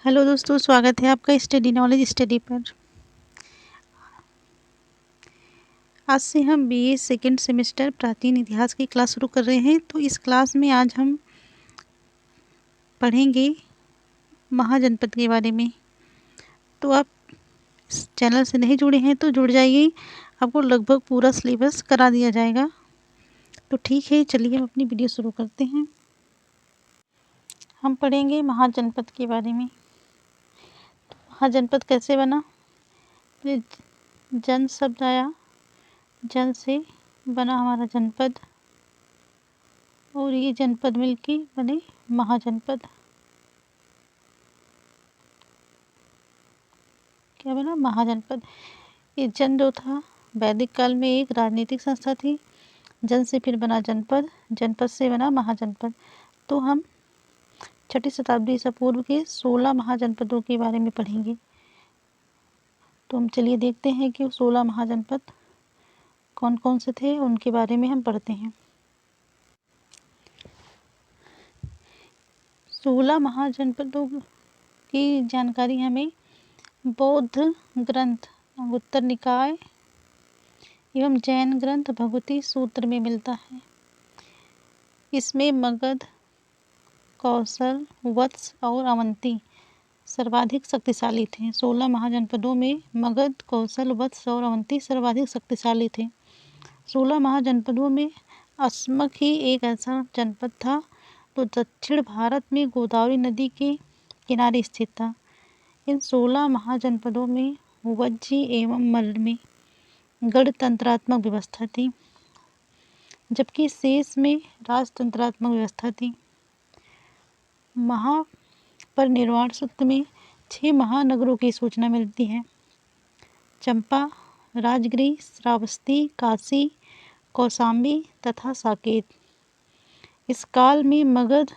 Hello दोस्तों, स्वागत है आपका स्टडी नॉलेज स्टडी पर। आज से हम बीए सेकेंड सेमेस्टर प्राचीन इतिहास की क्लास शुरू कर रहे हैं। तो इस क्लास में आज हम पढ़ेंगे महाजनपद के बारे में। तो आप इस चैनल से नहीं जुड़े हैं तो जुड़ जाइए, आपको लगभग पूरा सिलेबस करा दिया जाएगा। तो ठीक है, चलिए हम अपनी वीडियो शुरू करते हैं। हम पढ़ेंगे महाजनपद के बारे में। तो महाजनपद कैसे बना? जन शब्द आया, जन से बना हमारा जनपद, और ये जनपद मिलके बने महाजनपद। क्या बना? महाजनपद। ये जन जो था वैदिक काल में एक राजनीतिक संस्था थी। जन से फिर बना जनपद, जनपद से बना महाजनपद। तो हम 6ठी शताब्दी ईसा पूर्व के 16 महाजनपदों के बारे में पढ़ेंगे। तो हम चलिए देखते हैं कि 16 महाजनपद कौन कौन से थे, उनके बारे में हम पढ़ते हैं। 16 महाजनपदों की जानकारी हमें बौद्ध ग्रंथ उत्तर निकाय एवं जैन ग्रंथ भगवती सूत्र में मिलता है। इसमें मगध, कौशल, वत्स और अवंती सर्वाधिक शक्तिशाली थे। 16 महाजनपदों में मगध, कौशल, वत्स और अवंती सर्वाधिक शक्तिशाली थे। 16 महाजनपदों में अस्मक ही एक ऐसा जनपद था जो दक्षिण भारत में गोदावरी नदी के किनारे स्थित था। इन 16 महाजनपदों में वज्जी एवं मल्ल में गणतंत्रात्मक व्यवस्था थी, जबकि शेष में राजतंत्रात्मक व्यवस्था थी। महापरिनिर्वाण सूत्र में 6 महानगरों की सूचना मिलती है: चंपा, राजगिरी, श्रावस्ती, काशी, कौशाम्बी तथा साकेत। इस काल में मगध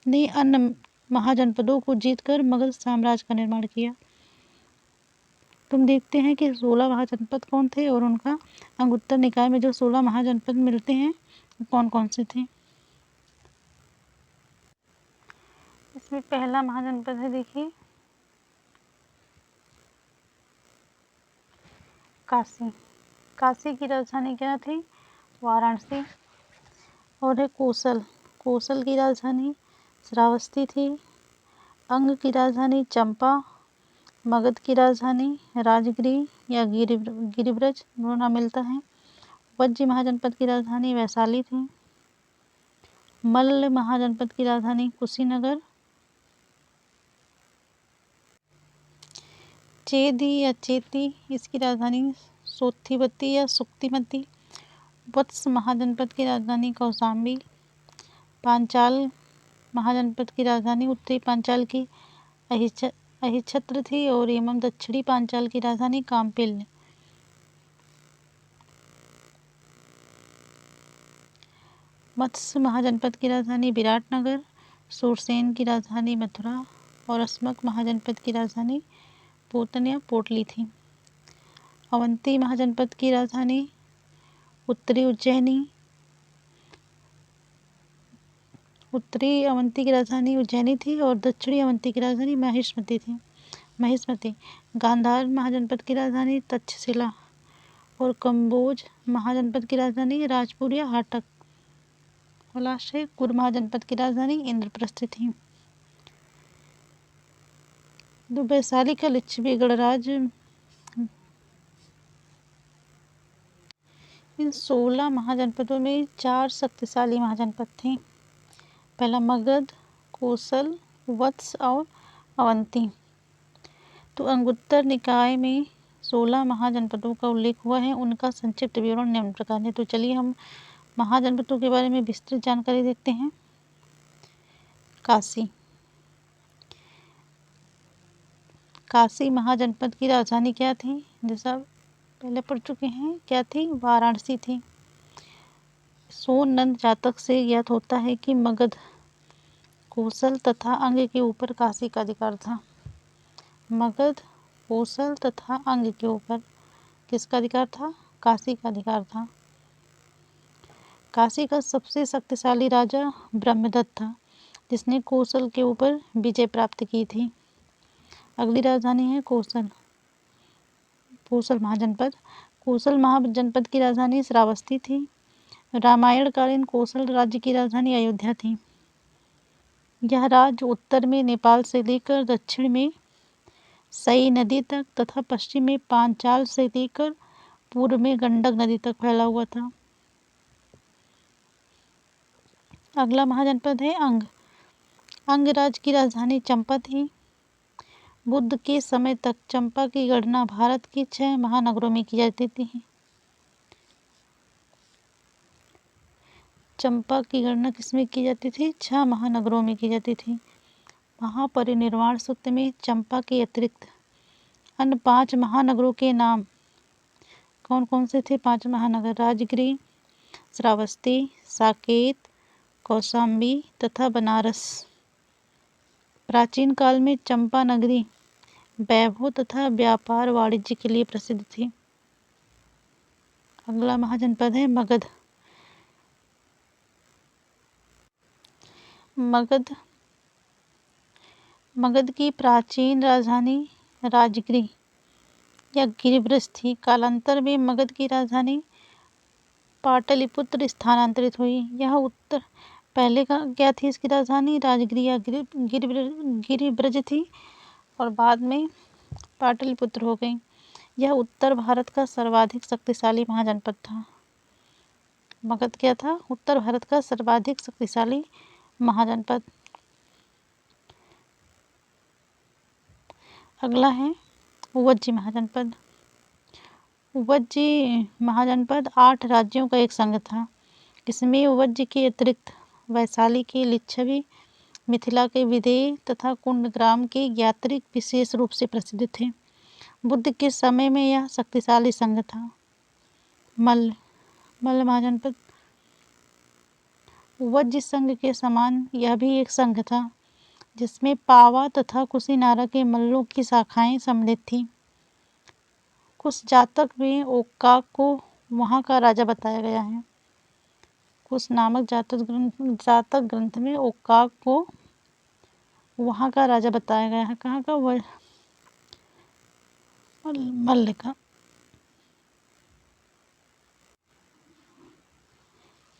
ने अन्य महाजनपदों को जीतकर मगध साम्राज्य का निर्माण किया। तुम देखते हैं कि 16 महाजनपद कौन थे और उनका अंगुत्तर निकाय में जो 16 महाजनपद मिलते हैं कौन कौन से थे। इसमें पहला महाजनपद है, देखिए, काशी। काशी की राजधानी क्या थी? वाराणसी। और है कौशल। कौशल की राजधानी श्रावस्ती थी। अंग की राजधानी चंपा। मगध की राजधानी राजगिरी या गिरिब्रज, दोनों नाम मिलता है। वज्जी महाजनपद की राजधानी वैशाली थी। मल्ल महाजनपद की राजधानी कुशीनगर। चेदी या चेती, इसकी राजधानी सोथिवती या सुक्तिमती। वत्स महाजनपद की राजधानी कौशाम्बी। पांचाल महाजनपद की राजधानी उत्तरी पांचाल की अहिच्छत्र थी और एवं दक्षिणी पांचाल की राजधानी काम्पिल्य। मत्स्य महाजनपद की राजधानी विराटनगर। सूरसेन की राजधानी मथुरा और अस्मक महाजनपद की राजधानी पोतन या पोटली थी। अवंती महाजनपद की राजधानी उत्तरी उज्जैनी। उत्तरी अवंती की राजधानी उज्जैनी थी और दक्षिणी अवंती की राजधानी महिष्मती। गांधार महाजनपद की राजधानी तक्षशिला और कंबोज महाजनपद की राजधानी राजपुर या हाटक। और लास्ट है कुर महाजनपद की राजधानी इंद्रप्रस्थ थी। वैशाली का लिच्छवी गणराज्य। इन 16 महाजनपदों में 4 शक्तिशाली महाजनपद थे। पहला मगध, कौशल, वत्स और अवंती। तो अंगुत्तर निकाय में 16 महाजनपदों का उल्लेख हुआ है। उनका संक्षिप्त विवरण निम्न प्रकार है। तो चलिए हम महाजनपदों के बारे में विस्तृत जानकारी देखते हैं। काशी। काशी महाजनपद की राजधानी क्या थी? जैसा पहले पढ़ चुके हैं, क्या थी? वाराणसी थी। सोननंद जातक से ज्ञात होता है कि मगध, कौशल तथा अंग के ऊपर काशी का अधिकार था। मगध, कौशल तथा अंग के ऊपर किसका अधिकार था? काशी का अधिकार था। काशी का सबसे शक्तिशाली राजा ब्रह्मदत्त था, जिसने कौशल के ऊपर विजय प्राप्त की थी। अगली राजधानी है कोसल महाजनपद। कोसल महाजनपद की राजधानी श्रावस्ती थी। रामायणकालीन कोसल राज्य की राजधानी अयोध्या थी। यह राज्य उत्तर में नेपाल से लेकर दक्षिण में सई नदी तक तथा पश्चिम में पांचाल से लेकर पूर्व में गंडक नदी तक फैला हुआ था। अगला महाजनपद है अंग। अंग राज्य की राजधानी चंपा थी। बुद्ध के समय तक चंपा की गणना भारत के 6 महानगरों में की जाती थी। चंपा की गणना किसमें की जाती थी? 6 महानगरों में की जाती थी। महापरिनिर्वाण सूत्र में चंपा के अतिरिक्त अन्य 5 महानगरों के नाम कौन कौन से थे? 5 महानगर राजगिरी, श्रावस्ती, साकेत, कौशाम्बी तथा बनारस। प्राचीन काल में चंपा नगरी वैभव तथा व्यापार वाणिज्य के लिए प्रसिद्ध थी। अगला महाजनपद है मगध। मगध की प्राचीन राजधानी राजगिरी या गिरिब्रज थी। कालांतर में मगध की राजधानी पाटलिपुत्र स्थानांतरित हुई। यह उत्तर पहले का क्या थी? इसकी राजधानी राजगिरी या गिरिब्रज थी और बाद में पाटलिपुत्र हो गई। यह उत्तर भारत का सर्वाधिक शक्तिशाली महाजनपद था। मगध क्या था? उत्तर भारत का सर्वाधिक शक्तिशाली महाजनपद। अगला है उज्जैन महाजनपद। उज्जैन महाजनपद 8 राज्यों का एक संघ था। इसमें उज्जैन के अतिरिक्त वैशाली के लिच्छवी, मिथिला के विदेह तथा कुंडग्राम के ज्ञात्रिक विशेष रूप से प्रसिद्ध थे। बुद्ध के समय में यह शक्तिशाली संघ था। मल्ल महाजनपद। उज्जैन संघ के समान यह भी एक संघ था जिसमें पावा तथा कुशीनारा के मल्लों की शाखाएं सम्मिलित थीं। कुश जातक में ओक्काक को वहां का राजा बताया गया है। कुश नामक जातक ग्रंथ में ओक्काक को वहां का राजा बताया गया है। कहाँ का? मल्ल का।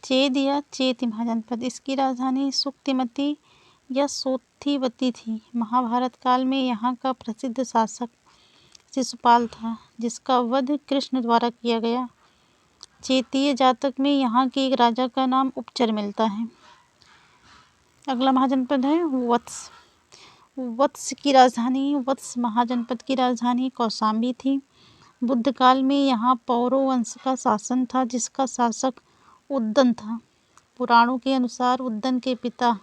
चेद या चेति महाजनपद। इसकी राजधानी सुक्तिमती या सोत्थिवती थी। महाभारत काल में यहाँ का प्रसिद्ध शासक शिशुपाल था जिसका वध कृष्ण द्वारा किया गया। चेतीय जातक में यहाँ के एक राजा का नाम उपचर मिलता है। अगला महाजनपद है वत्स। वत्स महाजनपद की राजधानी कौशाम्बी थी। बुद्ध काल में यहाँ पौरव वंश का शासन था जिसका शासक उद्दन था। पुराणों के अनुसार उद्दन के पिता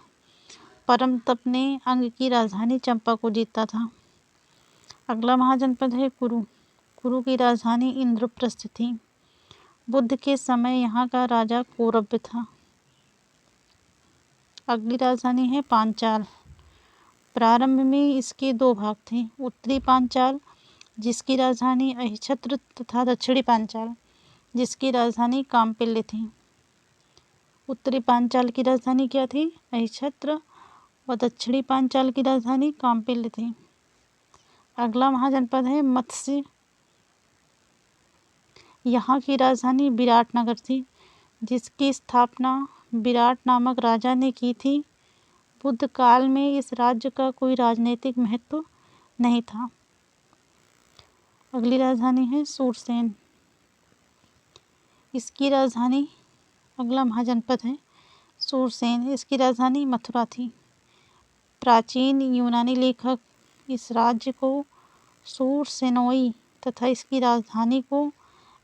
परमतप ने अंग की राजधानी चंपा को जीता था। अगला महाजनपद है कुरु। कुरु की राजधानी इंद्रप्रस्थ थी। बुद्ध के समय यहाँ का राजा कौरव्य था। अगली राजधानी है पांचाल। प्रारंभ में इसके 2 भाग थे, उत्तरी पांचाल जिसकी राजधानी अहिच्छत्र तथा दक्षिणी पांचाल जिसकी राजधानी काम्पिल्य थी। उत्तरी पांचाल की राजधानी क्या थी? अहिच्छत्र व दक्षिणी पांचाल की राजधानी काम्पिल्य थी। अगला महाजनपद है मत्स्य। यहाँ की राजधानी विराटनगर थी जिसकी स्थापना विराट नामक राजा ने की थी। बुद्ध काल में इस राज्य का कोई राजनीतिक महत्व नहीं था। अगली राजधानी है सूरसेन। इसकी राजधानी अगला महाजनपद है सूरसेन। इसकी राजधानी मथुरा थी। प्राचीन यूनानी लेखक इस राज्य को सूरसेनोई तथा इसकी राजधानी को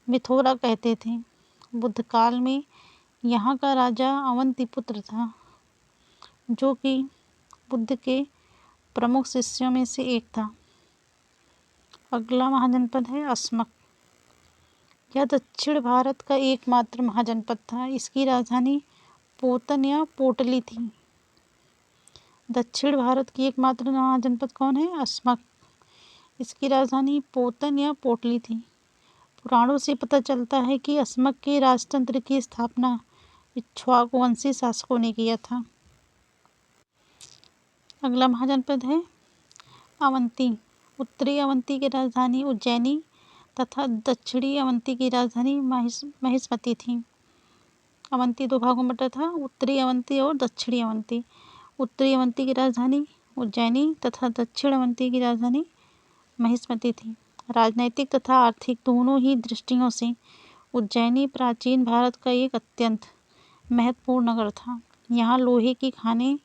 मिथोरा कहते थे। बुद्ध काल में यहाँ का राजा अवंतीपुत्र था जो कि बुद्ध के प्रमुख शिष्यों में से एक था। अगला महाजनपद है अस्मक। यह दक्षिण भारत का एकमात्र महाजनपद था। इसकी राजधानी पोतन या पोटली थी। दक्षिण भारत की एकमात्र महाजनपद कौन है? अस्मक। इसकी राजधानी पोतन या पोटली थी। पुराणों से पता चलता है कि अस्मक के राजतंत्र की स्थापना इक्ष्वाकु वंशी शासकों ने किया था। अगला महाजनपद है अवंती। उत्तरी अवंती की राजधानी उज्जैनी तथा दक्षिणी अवंती की राजधानी महिष्मती थी। अवंती दो भागों में बटा था, उत्तरी अवंती और दक्षिणी अवंती। उत्तरी अवंती की राजधानी उज्जैनी तथा दक्षिण अवंती की राजधानी महिष्मती थी। राजनैतिक तथा आर्थिक दोनों ही दृष्टियों से उज्जैनी प्राचीन भारत का एक अत्यंत महत्वपूर्ण नगर था। यहाँ लोहे की खानें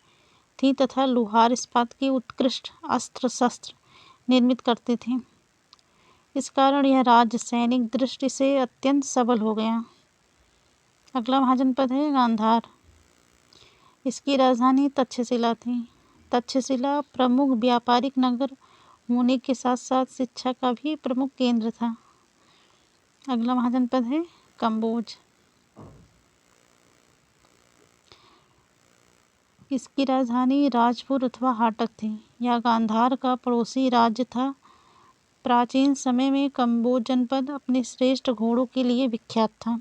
थी तथा लोहार इस्पात के उत्कृष्ट अस्त्र शस्त्र निर्मित करते थे। इस कारण यह राज्य सैनिक दृष्टि से अत्यंत सबल हो गया। अगला महाजनपद है गांधार। इसकी राजधानी तक्षशिला थी। तक्षशिला प्रमुख व्यापारिक नगर होने के साथ साथ शिक्षा का भी प्रमुख केंद्र था। अगला महाजनपद है कम्बोज। इसकी राजधानी राजपुर अथवा हाटक थी। यह गांधार का पड़ोसी राज्य था। प्राचीन समय में कम्बोज जनपद अपने श्रेष्ठ घोड़ों के लिए विख्यात था।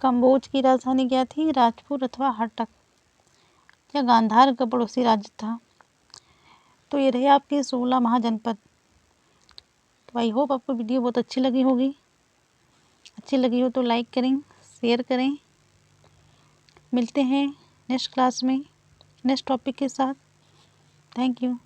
कम्बोज की राजधानी क्या थी? राजपुर अथवा हाटक। यह गांधार का पड़ोसी राज्य था। तो ये रहे आपके 16 महाजनपद। तो आई होप आपको वीडियो बहुत अच्छी लगी होगी। अच्छी लगी हो तो लाइक करें, शेयर करें। मिलते हैं नेक्स्ट क्लास में नेक्स्ट टॉपिक के साथ। Thank you.